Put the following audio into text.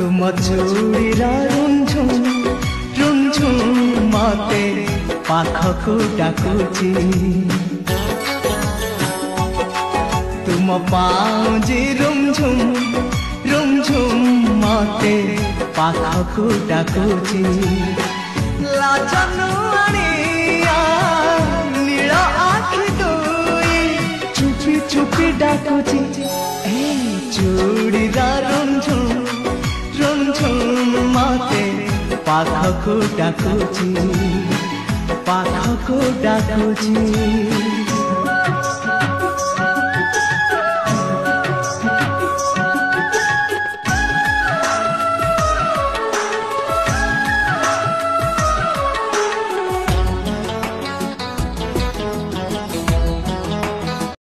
तुम चूड़ीर रुंझुम मते पाखकु डाकुची तुम पाउजी रुंझुम मते पाखकु डाकुची लाजनु आनिया नील आखि दुई चुपी चुपी डाकुची चूड़ीर रुंझुम मते पाखकु डाकुची